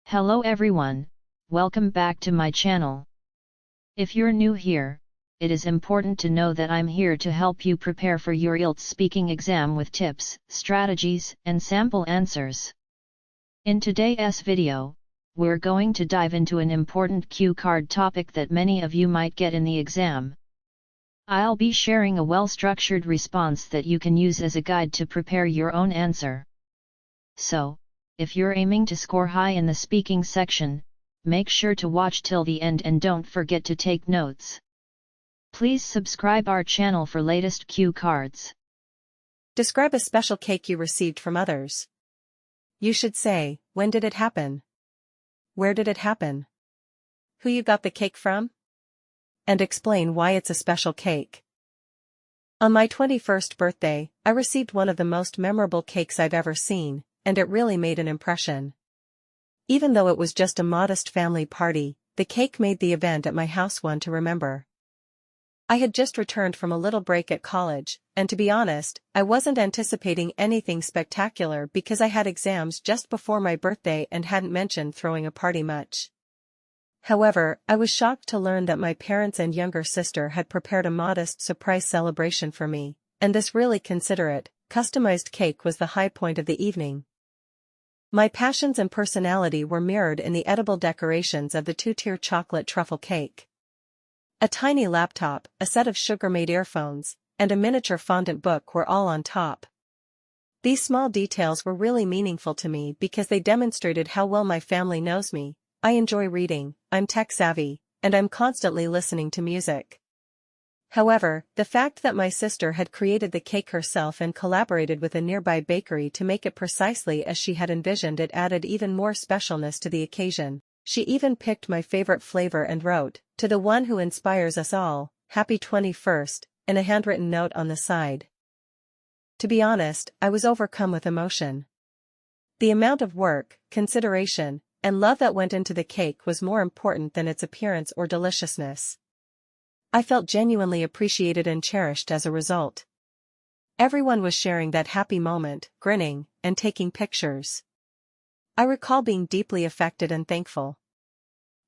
Hello everyone, welcome back to my channel. If you're new here, it is important to know that I'm here to help you prepare for your IELTS speaking exam with tips, strategies, and sample answers. In today's video, we're going to dive into an important cue card topic that many of you might get in the exam. I'll be sharing a well-structured response that you can use as a guide to prepare your own answer. So, if you're aiming to score high in the speaking section, make sure to watch till the end and don't forget to take notes. Please subscribe our channel for latest cue cards. Describe a special cake you received from others. You should say, when did it happen? Where did it happen? Who you got the cake from? And explain why it's a special cake. On my 21st birthday, I received one of the most memorable cakes I've ever seen, and it really made an impression. Even though it was just a modest family party, the cake made the event at my house one to remember. I had just returned from a little break at college, and to be honest, I wasn't anticipating anything spectacular because I had exams just before my birthday and hadn't mentioned throwing a party much. However, I was shocked to learn that my parents and younger sister had prepared a modest surprise celebration for me, and this really considerate, customized cake was the high point of the evening. My passions and personality were mirrored in the edible decorations of the two-tier chocolate truffle cake. A tiny laptop, a set of sugar-made earphones, and a miniature fondant book were all on top. These small details were really meaningful to me because they demonstrated how well my family knows me. I enjoy reading, I'm tech-savvy, and I'm constantly listening to music. However, the fact that my sister had created the cake herself and collaborated with a nearby bakery to make it precisely as she had envisioned it added even more specialness to the occasion. She even picked my favorite flavor and wrote, "To the one who inspires us all, happy 21st, in a handwritten note on the side. To be honest, I was overcome with emotion. The amount of work, consideration, and love that went into the cake was more important than its appearance or deliciousness. I felt genuinely appreciated and cherished as a result. Everyone was sharing that happy moment, grinning, and taking pictures. I recall being deeply affected and thankful.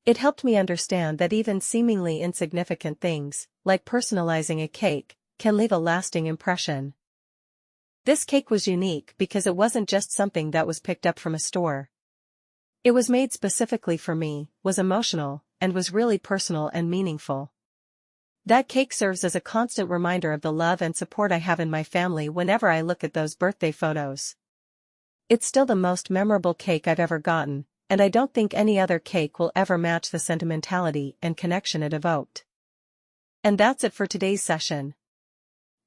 It helped me understand that even seemingly insignificant things, like personalizing a cake, can leave a lasting impression. This cake was unique because it wasn't just something that was picked up from a store. It was made specifically for me, was emotional, and was really personal and meaningful. That cake serves as a constant reminder of the love and support I have in my family whenever I look at those birthday photos. It's still the most memorable cake I've ever gotten, and I don't think any other cake will ever match the sentimentality and connection it evoked. And that's it for today's session.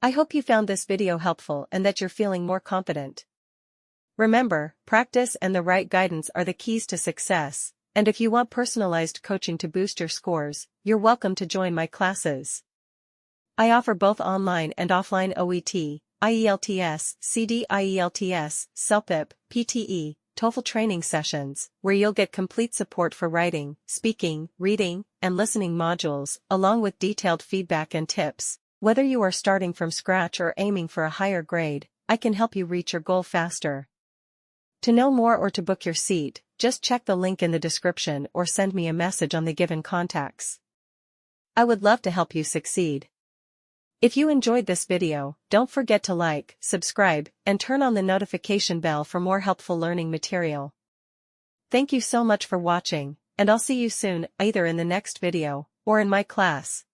I hope you found this video helpful and that you're feeling more confident. Remember, practice and the right guidance are the keys to success. And if you want personalized coaching to boost your scores, you're welcome to join my classes. I offer both online and offline OET, IELTS, CD IELTS, CELPIP, PTE, TOEFL training sessions, where you'll get complete support for writing, speaking, reading, and listening modules, along with detailed feedback and tips. Whether you are starting from scratch or aiming for a higher grade, I can help you reach your goal faster. To know more or to book your seat, just check the link in the description or send me a message on the given contacts. I would love to help you succeed. If you enjoyed this video, don't forget to like, subscribe, and turn on the notification bell for more helpful learning material. Thank you so much for watching, and I'll see you soon, either in the next video, or in my class.